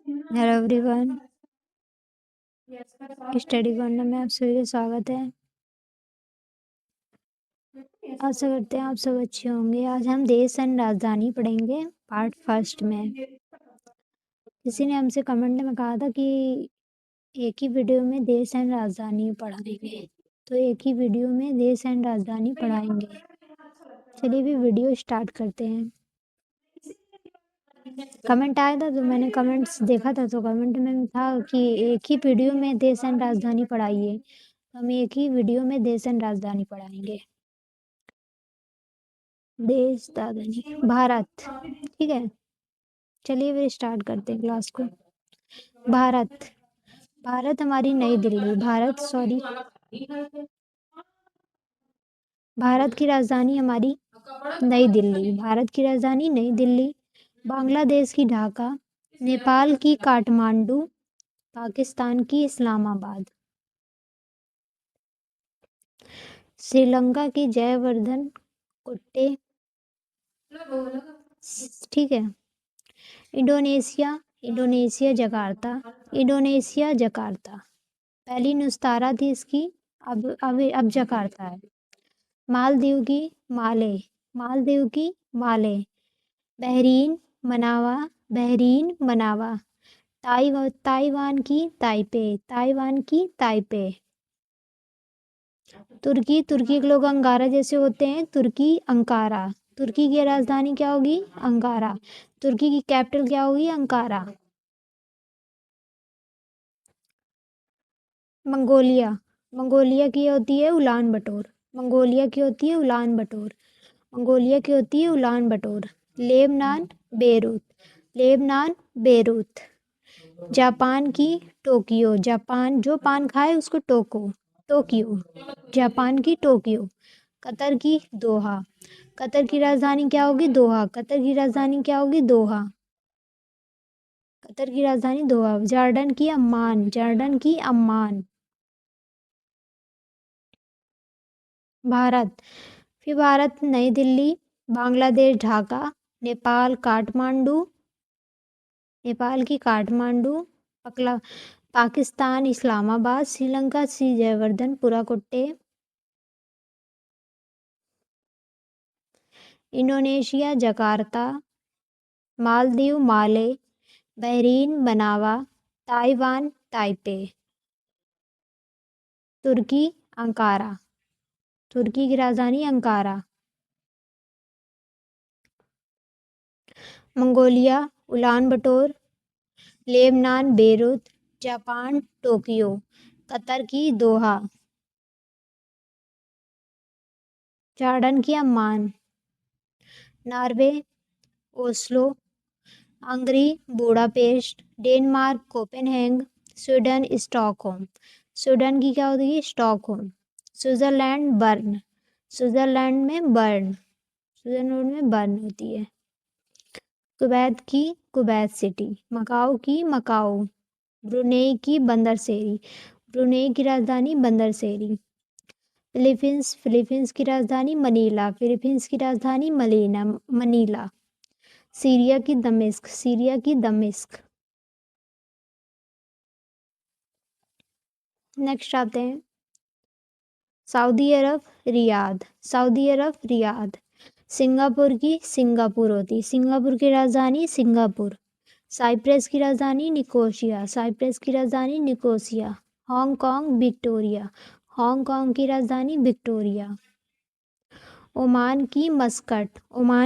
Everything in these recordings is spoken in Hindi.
हेलो एवरीवन, स्टडी कॉर्नर में आप सभी का स्वागत है। आशा करते हैं आप सब अच्छे होंगे। आज हम देश एंड राजधानी पढ़ेंगे पार्ट फर्स्ट में। किसी ने हमसे कमेंट में कहा था कि एक ही वीडियो में देश एंड राजधानी पढ़ाएंगे, तो एक ही वीडियो में देश एंड राजधानी पढ़ाएंगे। चलिए भी वीडियो स्टार्ट करते हैं। कमेंट आया था तो मैंने कमेंट्स देखा था, तो कमेंट में था कि एक ही वीडियो में देश एंड राजधानी पढ़ाइए। हम एक ही वीडियो में देश एंड राजधानी पढ़ाएंगे। देश राजधानी भारत, ठीक है। चलिए फिर स्टार्ट करते हैं क्लास को। भारत, भारत हमारी नई दिल्ली, भारत की राजधानी हमारी नई दिल्ली, भारत की राजधानी नई दिल्ली। बांग्लादेश की ढाका, नेपाल की काठमांडू, पाकिस्तान की इस्लामाबाद, श्रीलंका की जयवर्धन कोट्टे, ठीक है। इंडोनेशिया जकार्ता, पहली नुस्तारा थी इसकी, अब जकार्ता है। मालदीव की माले, बहरीन मनावा, ताइवान की ताइपे। तुर्की के लोग अंगारा जैसे होते हैं, तुर्की अंकारा। तुर्की की राजधानी क्या होगी? अंकारा। तुर्की की कैपिटल क्या होगी? अंकारा। मंगोलिया की होती है उलान बटोर। Lebanon Beirut. जापान की टोक्यो, जापान जो पान खाए उसको टोक्यो, जापान की टोक्यो। कतर की दोहा, कतर की राजधानी क्या होगी? दोहा। जॉर्डन की अम्मान। भारत, फिर भारत नई दिल्ली, बांग्लादेश ढाका, नेपाल की काठमांडू, पाकिस्तान इस्लामाबाद, श्रीलंका श्री जयवर्धन पुराकोट्टे, इंडोनेशिया जकार्ता, मालदीव माले, बहरीन मनावा, ताइवान ताइपे, तुर्की अंकारा, तुर्की की राजधानी Ankara. Mongolia Ulaanbaatar, Lebanon Beirut, Japan Tokyo, Qatar की दोहा, जॉर्डन की Amman, Norway Oslo, Hungary Budapest, Denmark Copenhagen, Sweden Stockholm. Sweden की क्या होती है? स्टॉकहोम। स्विट्जरलैंड बर्न, स्विट्जरलैंड में बर्न होती है। कुवैत की कुवैत सिटी, मकाओ की मकाओ, ब्रुनेई की बंदरसेरी, ब्रुनेई की राजधानी बंदरसेरी। फिलीपींस की राजधानी मनीला। सीरिया की दमिश्क। नेक्स्ट आते हैं सऊदी अरब रियाद। सिंगापुर की सिंगापुर होती, सिंगापुर की राजधानी सिंगापुर। साइप्रस की राजधानी निकोसिया। हांगकांग की राजधानी विक्टोरिया। ओमान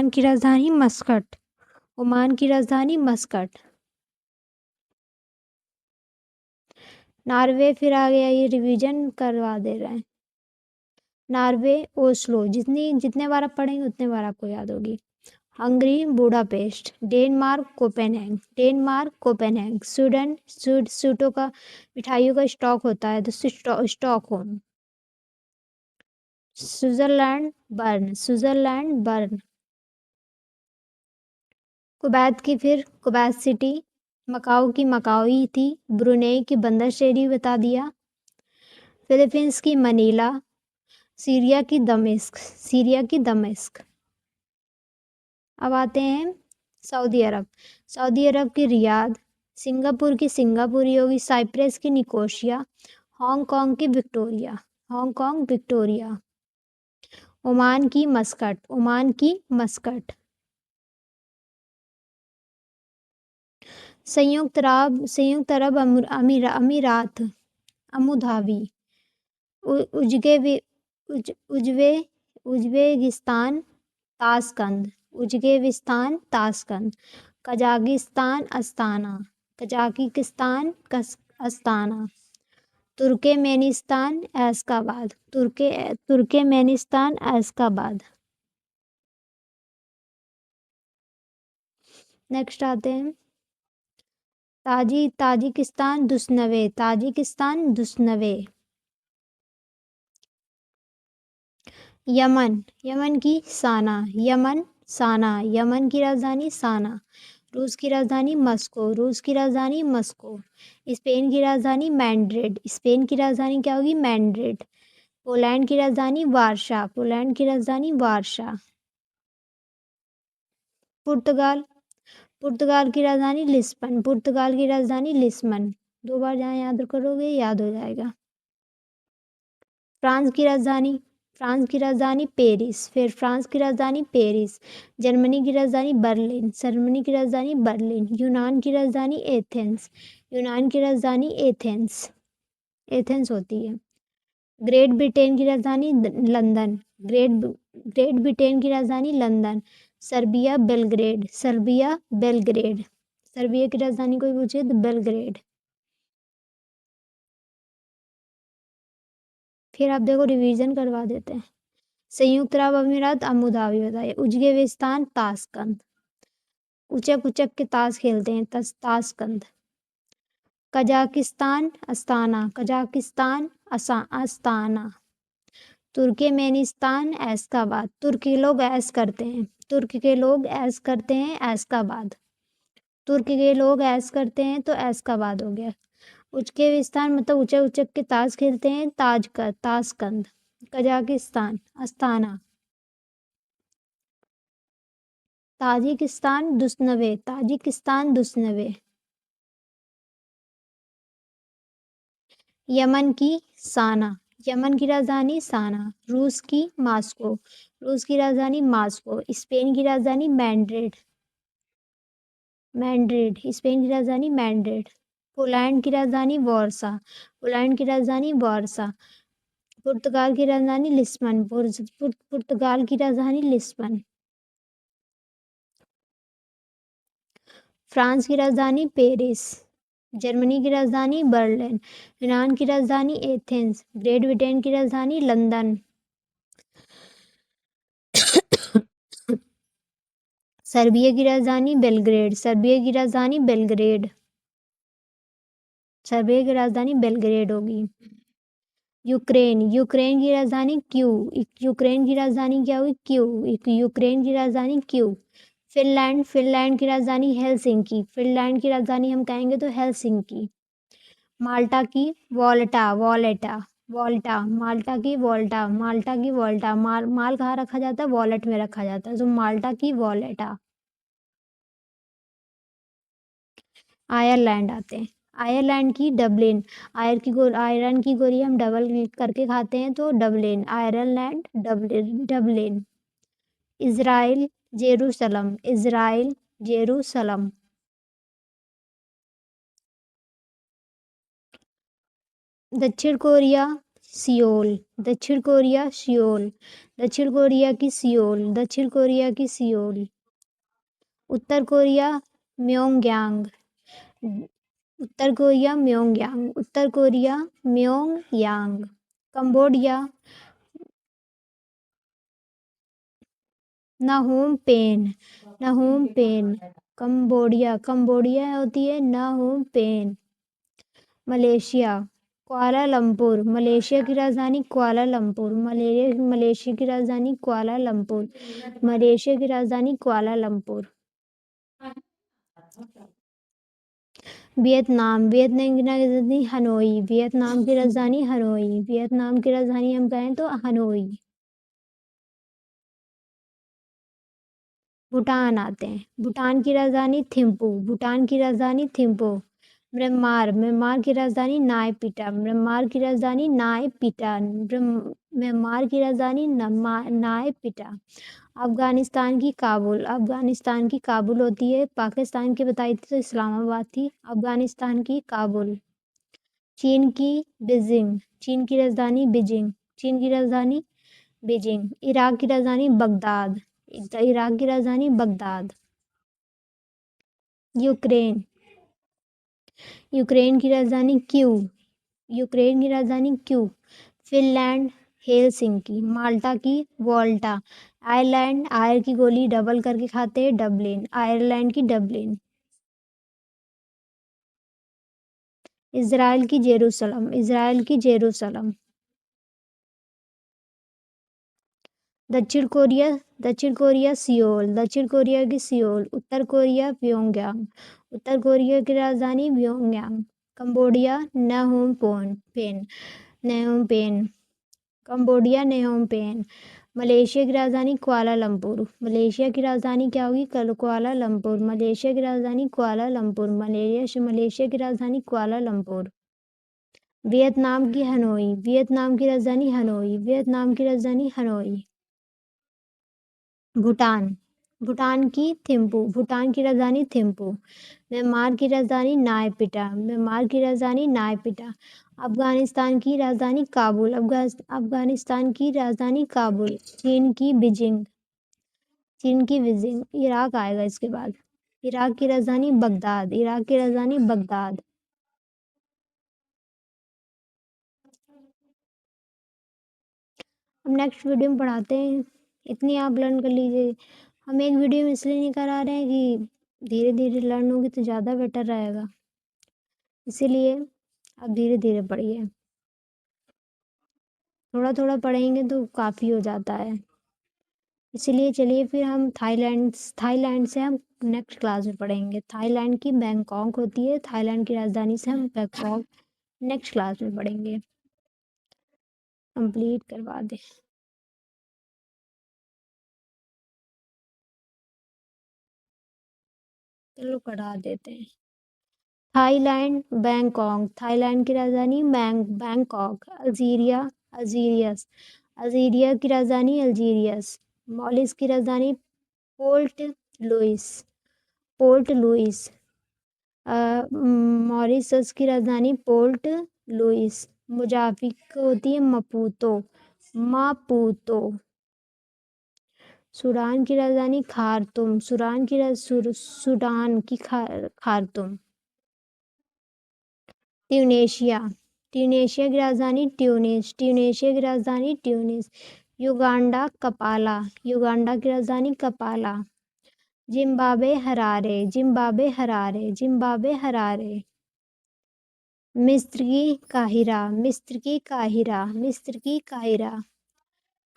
की राजधानी मस्कट। नॉर्वे, फिर आ गया, ये रिवीजन करवा दे रहे हैं। नॉर्वे ओस्लो, जितने बार आप पढ़ेंगे उतने बार आपको याद होगी। Hungary Budapest, Denmark Copenhagen, Sweden स्वीटों का मिठाइयों का स्टॉक होता है तो Stockholm. Switzerland Bern. Kuwait city, Macau की मकाओ थी, ब्रुनेई की बंदरशेरी बता दिया, फिलीपींस की मनीला, सीरिया की दमिश्क। अब आते हैं सऊदी अरब की रियाद, सिंगापुर की सिंगापुरी होगी, साइप्रस की निकोशिया, हांगकांग की विक्टोरिया, हांगकांग विक्टोरिया, ओमान की मस्कट, ओमान की मस्कट, संयुक्त अरब अमीरात, अबू धाबी, उज्बे उज्बे Uzbekistan Tashkent, Uzbekistan Tashkent, Kazakhstan Astana, Kazakhstan Astana, Turkmenistan Ashgabat, Turkmenistan Ashgabat. Next आते हैं Tajikistan Dushanbe, Tajikistan Dushanbe, Yemen, Yemen की साना, यमन साना, यमन की राजधानी साना, रूस की राजधानी मस्को, रूस की राजधानी मस्को, स्पेन की राजधानी मैड्रिड, स्पेन की राजधानी क्या होगी? मैड्रिड, पोलैंड की राजधानी वारसा, पोलैंड की राजधानी वारसा, पुर्तगाल, पुर्तगाल की राजधानी लिस्बन, पुर्तगाल की राजधानी लिस्बन, 2 बार जहाँ याद करोगे याद हो जाएगा। फ्रांस की राजधानी, फ्रांस की राजधानी पेरिस, फिर फ्रांस की राजधानी पेरिस, जर्मनी की राजधानी बर्लिन, जर्मनी की राजधानी बर्लिन, यूनान की राजधानी एथेंस, यूनान की राजधानी एथेंस, एथेंस होती है। ग्रेट ब्रिटेन की राजधानी लंदन, ग्रेट ब्रिटेन की राजधानी London, Serbia Belgrade, Serbia Belgrade, Serbia की राजधानी कोई पूछे तो बेलग्रेड। फिर आप देखो रिवीजन करवा देते हैं। संयुक्त अरब अमीरात अबू धाबी बताइए, उज्बेकिस्तान ताशकंद, उचक उचक के ताश खेलते हैं Tashkent, Kazakhstan Astana, Kazakhstan Astana, Turkmenistan Ashgabat, तुर्क के लोग ऐश करते हैं, तुर्क के लोग ऐश करते हैं एशकाबाद, तुर्क के लोग ऐश करते हैं तो एशकाबाद हो गया। उज्बेकिस्तान मतलब उचक उचक के ताश खेलते हैं Tashkent, Kazakhstan Astana, Tajikistan Dushanbe, Tajikistan Dushanbe, Yemen की साना, यमन की राजधानी साना, रूस की मॉस्को, रूस की राजधानी मॉस्को, स्पेन की राजधानी मैड्रिड, मैड्रिड, स्पेन की राजधानी मैड्रिड, पोलैंड की राजधानी वारसा, पोलैंड की राजधानी वारसा, पुर्तगाल की राजधानी लिस्बन, पुर्तगाल की राजधानी लिस्बन, फ्रांस की राजधानी पेरिस, जर्मनी की राजधानी बर्लिन, यूनान की राजधानी एथेंस, ग्रेट ब्रिटेन की राजधानी लंदन, सर्बिया की राजधानी बेलग्रेड, सर्बिया की राजधानी बेलग्रेड, सर्बिया की राजधानी बेलग्रेड होगी। यूक्रेन, यूक्रेन की राजधानी क्यू, यूक्रेन की राजधानी क्या हुई? क्यू, यूक्रेन की राजधानी क्यू। फिनलैंड, फिनलैंड की राजधानी हेलसिंकी, फिनलैंड की राजधानी हम कहेंगे तो हेलसिंकी। माल्टा की वॉल्टा, वॉलेटा, वॉल्टा, माल्टा की वॉल्टा, माल्टा की वॉल्टा, माल कहाँ रखा जाता है? वॉलेट में रखा जाता है, तो माल्टा की वॉलेटा। आयरलैंड आते हैं, आयरलैंड की डबलिन, आयरन की गोली हम डबल करके खाते हैं तो Dublin, Ireland Dublin. Israel Jerusalem, Israel Jerusalem. दक्षिण कोरिया सियोल, दक्षिण कोरिया सियोल, दक्षिण कोरिया की सियोल, दक्षिण कोरिया की सियोल। उत्तर कोरिया म्योंगयांग, उत्तर कोरिया म्योंगयांग, उत्तर Korea Pyongyang. Cambodia Phnom Penh, Phnom Penh, Cambodia, Cambodia होती है Phnom Penh. Malaysia Kuala Lumpur, Malaysia की राजधानी कुआलालंपुर, मलेशिया की राजधानी कुआलालंपुर, मलेशिया की राजधानी कुआलालंपुर। वियतनाम, वियतनाम की राजधानी हनोई, वियतनाम की राजधानी हनोई, वियतनाम की राजधानी हम कहें तो हनोई। भूटान आते हैं। भूटान की राजधानी थिम्पू, भूटान की राजधानी थिम्पू। म्यांमार, म्यांमार की राजधानी नायपीटा, म्यांमार की राजधानी नायपीटा, म्यांमार की राजधानी नायपीटा। अफगानिस्तान की काबुल, अफगानिस्तान की काबुल होती है। पाकिस्तान की बताई थी तो इस्लामाबाद थी। अफगानिस्तान की काबुल। चीन की बीजिंग, चीन की राजधानी बीजिंग, चीन की राजधानी बीजिंग। इराक की राजधानी बगदाद, इराक की राजधानी बगदाद। यूक्रेन, यूक्रेन की राजधानी क्यू, यूक्रेन की राजधानी क्यू। फिनलैंड हेलसिंकी, माल्टा की वॉल्टा। आयरलैंड, आयर की गोली डबल करके खाते हैं, डबलिन, आयरलैंड की डबलिन। इज़राइल की जेरूसलम, इज़राइल की जेरूसलम। दक्षिण कोरिया, दक्षिण कोरिया सियोल, दक्षिण कोरिया की सियोल। उत्तर कोरिया प्योंगयांग, उत्तर कोरिया की राजधानी Pyongyang. Cambodia Phnom Penh, Phnom Penh, Cambodia Phnom Penh. Malaysia की राजधानी कुआलालंपुर, मलेशिया की राजधानी क्या होगी? कुआलालंपुर, मलेशिया की राजधानी कुआलालंपुर, मलेशिया की राजधानी कुआलालंपुर। वियतनाम की हनोई, वियतनाम की राजधानी हनोई, वियतनाम की राजधानी हनोई। भूटान, भूटान की थिम्पू, भूटान की राजधानी थिम्पू। म्यांमार की राजधानी नायपीटा, म्यांमार की राजधानी नायपीटा। अफगानिस्तान की राजधानी काबुल, अफगानिस्तान की राजधानी काबुल। चीन की बीजिंग, चीन की बीजिंग। इराक आएगा इसके बाद। इराक की राजधानी बगदाद, इराक की राजधानी बगदाद। हम नेक्स्ट वीडियो में पढ़ाते हैं, इतनी आप लर्न कर लीजिए। हम एक वीडियो में इसलिए नहीं करा रहे हैं कि धीरे धीरे लर्न होगी तो ज़्यादा बेटर रहेगा, इसीलिए आप धीरे धीरे पढ़िए। थोड़ा थोड़ा पढ़ेंगे तो काफ़ी हो जाता है। इसीलिए चलिए फिर हम थाईलैंड से हम नेक्स्ट क्लास में पढ़ेंगे। थाईलैंड की बैंकॉक होती है, थाईलैंड की राजधानी से हम बैंकॉक नेक्स्ट क्लास में पढ़ेंगे। कंप्लीट करवा दे। चलो करा देते हैं। थाईलैंड बैंकॉक, थाईलैंड की राजधानी बैंकॉक। अल्जीरिया, अल्जीरियस, अल्जीरिया की राजधानी अल्जीरियस। मॉरिस की राजधानी Port Louis, Port Louis. Mauritius की राजधानी पोर्ट लुइस। मोजाम्बिक होती है मपूतो, मापूतो। सूडान की राजधानी खार्तूम, सूडान की खार्तूम। ट्यूनेशिया, ट्यूनेशिया की राजधानी ट्यूनिस, ट्यूनेशिया की राजधानी ट्यूनिस। युगांडा कपाला, युगांडा की राजधानी Kampala. Zimbabwe Harare, Zimbabwe Harare, Zimbabwe Harare. मिस्र की काहिरा, मिस्र की काहिरा, मिस्र की काहिरा।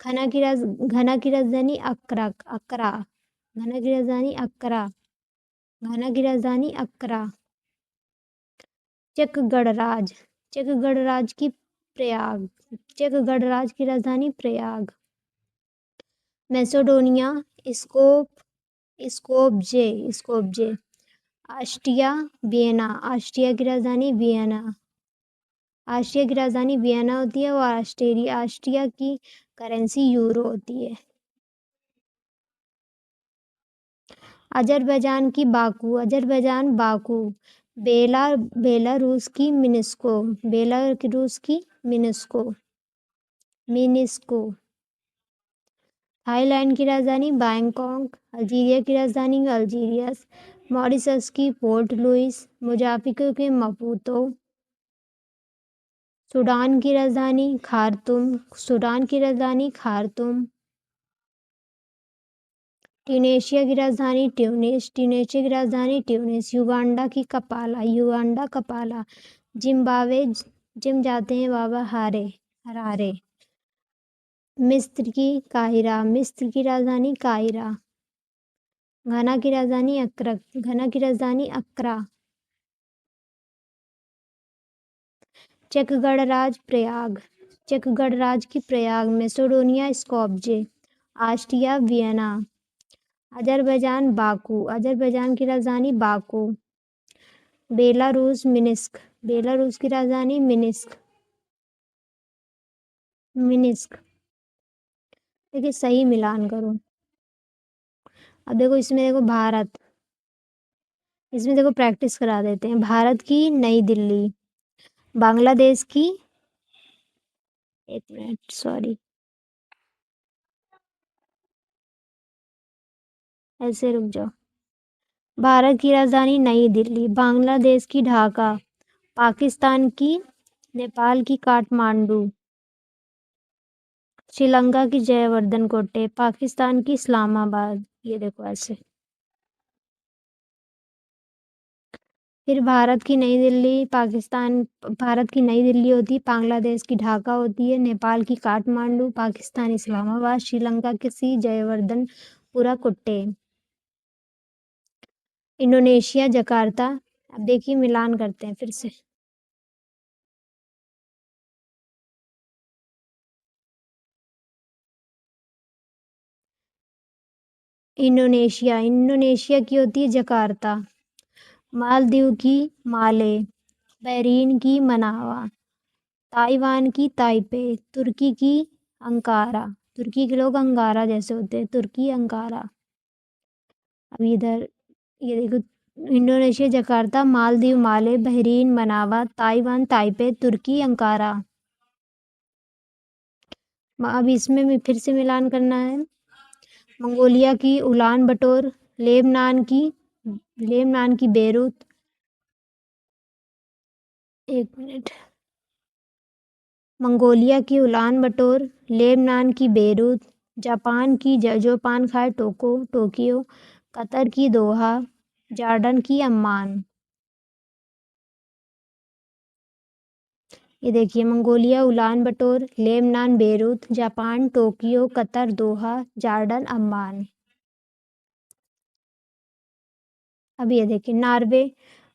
घना की राजधानी अक्रा, अकरा। घना की राजधानी अक्रा, घना की राजधानी अक्रा। चक गणराज, चक गणराज की प्रयाग, चक गणराज की राजधानी Prayag. Macedonia scope, Skopje, Skopje. Austria Vienna, Austria की राजधानी वियना। ऑस्ट्रिया की राजधानी वियना होती है और ऑस्ट्रिया की करेंसी यूरो होती है। अजरबैजान की बाकू, अजरबैजान बाकू। बेलारूस की मिन्स्को, बेलारूस की मिन्स्को, मिन्स्को। थाईलैंड की राजधानी बैंकॉक, अल्जीरिया की राजधानी अल्जीरियस। मॉरिशस की पोर्ट लुइस, मोजाम्बिक के मपूतो। सूडान की राजधानी खार्तूम, सूडान की राजधानी खार्तूम। ट्यूनेशिया की राजधानी ट्यूनिस, ट्यूनेशिया की राजधानी ट्यूनिस। युगांडा की कपाला, युगांडा कपाला। जिम्बाब्वे, जिम जाते हैं बाबा हरारे। मिस्र की काहिरा, मिस्र की राजधानी काहिरा। घाना की राजधानी अक्रा, घाना की राजधानी अक्रा। चक गणराज प्रयाग, चक गणराज की Prayag. Macedonia Skopje, Austria Vienna. Azerbaijan Baku, Azerbaijan की राजधानी बाकू। बेलारूस मिन्स्क, बेलारूस की राजधानी मिन्स्क, मिन्स्क। देखिए सही मिलान करो। अब देखो इसमें देखो भारत, इसमें देखो प्रैक्टिस करा देते हैं। भारत की नई दिल्ली, बांग्लादेश की, एक मिनट सॉरी, ऐसे रुक जाओ। भारत की राजधानी नई दिल्ली, बांग्लादेश की ढाका, पाकिस्तान की, नेपाल की काठमांडू, श्रीलंका की जयवर्धन कोटे, पाकिस्तान की इस्लामाबाद। ये देखो ऐसे। फिर भारत की नई दिल्ली, पाकिस्तान, भारत की नई दिल्ली होती है, बांग्लादेश की ढाका होती है, नेपाल की काठमांडू, पाकिस्तान इस्लामाबाद, श्रीलंका की जयवर्धनपुरा कुट्टे, इंडोनेशिया जकार्ता। अब देखिए मिलान करते हैं फिर से। इंडोनेशिया, इंडोनेशिया की होती है जकार्ता, मालदीव की माले, बहरीन की मनावा, ताइवान की ताइपे, तुर्की की अंकारा। तुर्की के लोग अंगारा जैसे होते हैं, तुर्की अंकारा। अब इधर ये देखो, इंडोनेशिया जकार्ता, मालदीव माले, बहरीन मनावा, ताइवान ताइपे, तुर्की अंकारा। अब इसमें भी फिर से मिलान करना है। मंगोलिया की उलान बटोर, लेबनान की बेरूत, एक मिनट, मंगोलिया की उलान बटोर, लेबनान की बेरूत, जापान की जोपान खाए टोक्यो, कतर की दोहा, जॉर्डन की अम्मान। ये देखिए Mongolia Ulaanbaatar, Lebanon Beirut, Japan Tokyo, Qatar Doha, Jordan Amman. अब ये देखिए नॉर्वे,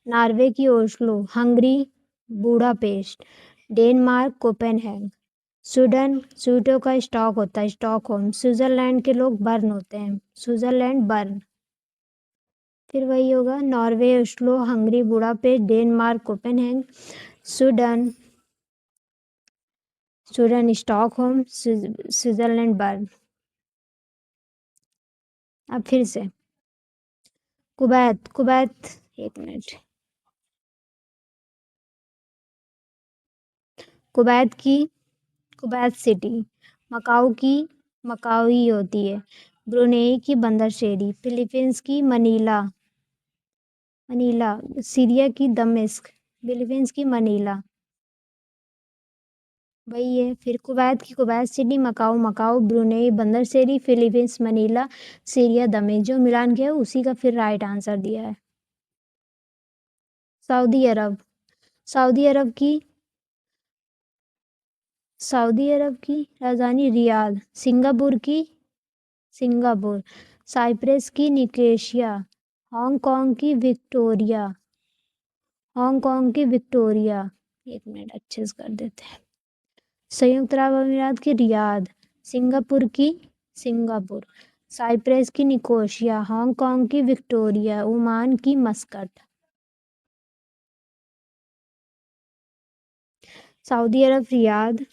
नॉर्वे की Oslo, Hungary Budapest, Denmark Copenhagen, Sweden, Sweden का स्टॉक होता है स्टॉकहोम, स्विट्जरलैंड के लोग बर्न होते हैं, स्विट्जरलैंड बर्न। फिर वही होगा Norway Oslo, Hungary Budapest, Denmark Copenhagen, Sweden, Sweden Stockholm, Switzerland Bern. अब फिर से कुवैत, कुवैत, एक मिनट, कुवैत की कुवैत सिटी, मकाऊ की मकाऊ होती है, ब्रुनेई की बंदरशेरी, फिलीपींस की मनीला, मनीला, सीरिया की दमिश्क, फिलीपींस की मनीला। वही है। फिर कुवैत की Kuwait city, Macau Macau, Brunei Bandar Seri, Philippines Manila, Syria दमिश्क। जो मिलान किया है उसी का फिर राइट आंसर दिया है। सऊदी अरब, सऊदी अरब की सऊदी अरब की राजधानी रियाद, सिंगापुर की सिंगापुर, साइप्रस की निकोसिया, हांगकांग की विक्टोरिया, हांगकांग की विक्टोरिया। एक मिनट अच्छे से कर देते हैं। संयुक्त अरब अमीरात की रियाद, सिंगापुर की सिंगापुर, साइप्रस की निकोसिया, हांगकांग की विक्टोरिया, ओमान की मस्कट। सऊदी अरब Riyadh,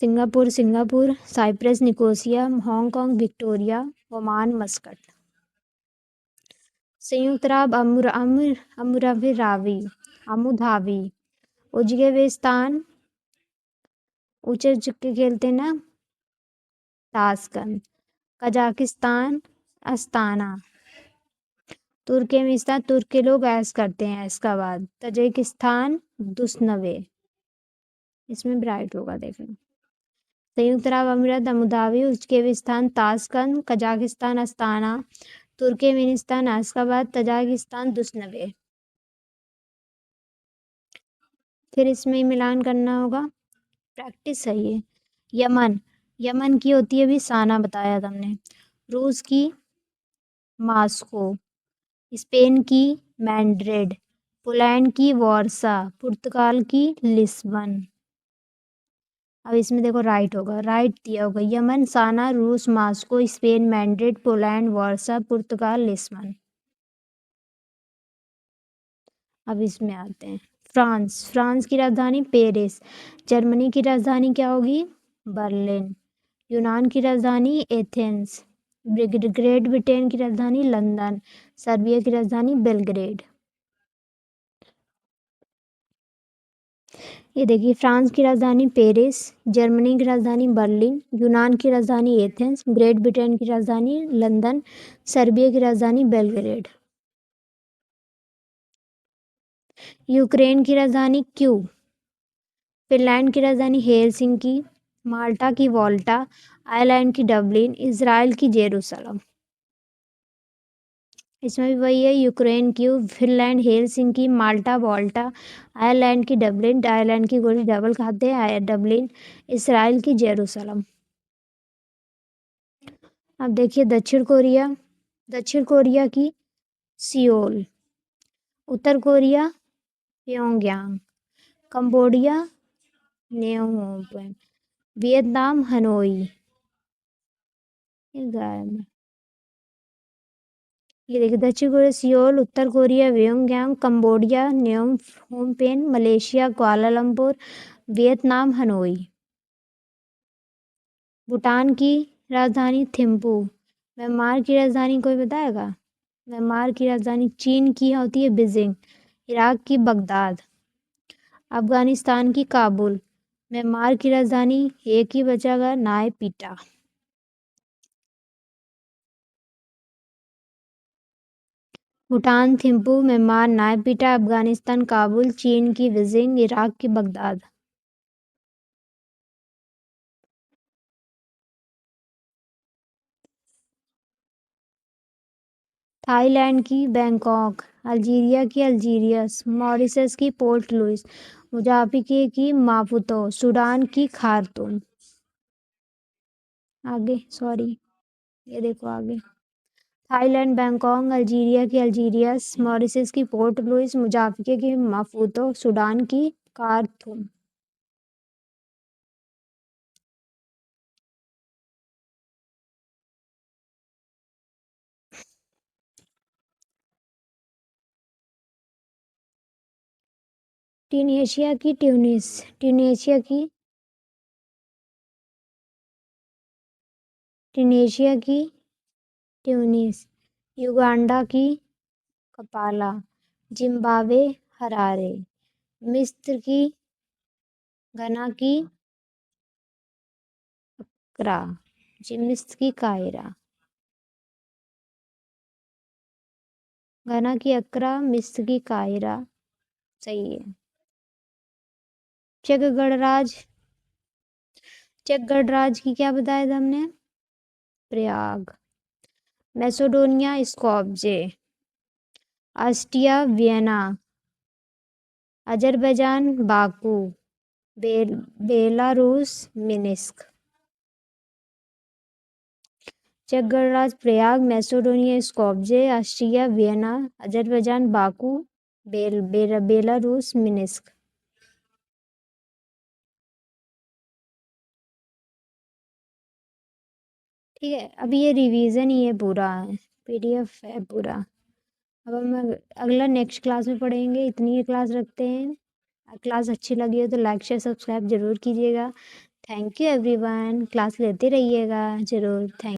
Singapore Singapore, Cyprus Nicosia, Hong Kong Victoria, Oman Muscat. संयुक्त अरब अबू धाबी, उज्बेकिस्तान, ऊंचे चुके खेलते हैं ना, ताशकंद, कजाकिस्तान, अस्ताना, तुर्कमेनिस्तान, तुर्क के लोग ऐश करते हैं एशकाबाद, तजिकिस्तान, दुशनबे। इसमें ब्राइट होगा देखना। संयुक्त अरब अमीरात Abu Dhabi, Uzbekistan Tashkent, Kazakhstan Astana, Turkmenistan Ashgabat, Tajikistan Dushanbe. फिर इसमें मिलान करना होगा, प्रैक्टिस सही है। यमन, यमन की होती है अभी साना बताया था हमने, रूस की मास्को, स्पेन की मैड्रिड, पोलैंड की वारसा, पुर्तगाल की लिस्बन। अब इसमें देखो राइट होगा, राइट दिया होगा यमन, साना, रूस, Moscow, Spain, Madrid, Poland, Warsaw, पुर्तगाल, लिस्बन। अब इसमें आते हैं फ्रांस। फ्रांस की राजधानी पेरिस। जर्मनी की राजधानी क्या होगी? बर्लिन। यूनान की राजधानी एथेंस। ग्रेट ब्रिटेन की राजधानी लंदन। सर्बिया की राजधानी बेलग्रेड। ये देखिए, फ्रांस की राजधानी पेरिस, जर्मनी की राजधानी बर्लिन, यूनान की राजधानी एथेंस, ग्रेट ब्रिटेन की राजधानी लंदन, सर्बिया की राजधानी बेलग्रेड। यूक्रेन की राजधानी क्यू। फिनलैंड की राजधानी हेलसिंकी, माल्टा की वॉल्टा, आयरलैंड की डबलिन, इजराइल की जेरूसलम। इसमें भी वही है, यूक्रेन क्यू, फिनलैंड हेलसिंकी, माल्टा वॉल्टा, आयरलैंड की डबलिन, आयरलैंड की गोली डबल खाते हैं डबलिन, इसराइल की जेरूसलम। अब देखिए दक्षिण कोरिया। दक्षिण कोरिया की सियोल। उत्तर Korea Pyongyang. Cambodia Phnom. Vietnam Hanoi. ये गायब है। ये देखिए, दक्षिण कोरिया सियोल, उत्तर Korea Pyongyang, Cambodia Phnom Penh, Malaysia Kuala Lumpur, Vietnam Hanoi. Bhutan की राजधानी थिम्पू। म्यांमार की राजधानी कोई बताएगा? म्यांमार की राजधानी चीन की होती है बीजिंग। इराक की बगदाद। अफगानिस्तान की काबुल। म्यांमार की राजधानी एक ही बचागा, नायपीटा। भूटान थिम्पू, म्यांमार नायपीटा, अफगानिस्तान काबुल, चीन की बीजिंग, इराक की बगदाद। थाईलैंड की बैंकॉक, अल्जीरिया की अल्जीरियस, मॉरिशस की पोर्ट लुइस, मोजाम्बिक की मापुतो, सूडान की खार्तूम। आगे सॉरी, ये देखो आगे। थाईलैंड बैंकॉक, अल्जीरिया की अल्जीरियस, मॉरिशस की पोर्ट लुइस, मोजाम्बिक की मापुतो, सूडान की खार्तूम। ट्यूनीशिया की ट्यूनिस। ट्यूनीशिया की ट्यूनीशिया की ट्यूनिस। युगांडा की कपाला। Zimbabwe Harare. मिस्र की घना की क्रा। मिस्र की कायरा। घना की अक्रा, मिस्र की कायरा। सही है। चेक गणराज्य। चेक गणराज्य की क्या बताया था हमने? Prague. Macedonia Skopje. Austria Vienna. Azerbaijan Baku. Belarus Minsk. चेक गणराज्य Prague, Macedonia Skopje, Austria Vienna, Azerbaijan Baku, Belarus Minsk. ठीक है, अभी ये रिवीजन ही है पूरा, पीडीएफ है पूरा। अब हम अगला नेक्स्ट क्लास में पढ़ेंगे। इतनी ही क्लास रखते हैं। क्लास अच्छी लगी हो तो लाइक शेयर सब्सक्राइब जरूर कीजिएगा। थैंक यू एवरीवन, क्लास लेते रहिएगा जरूर। थैंक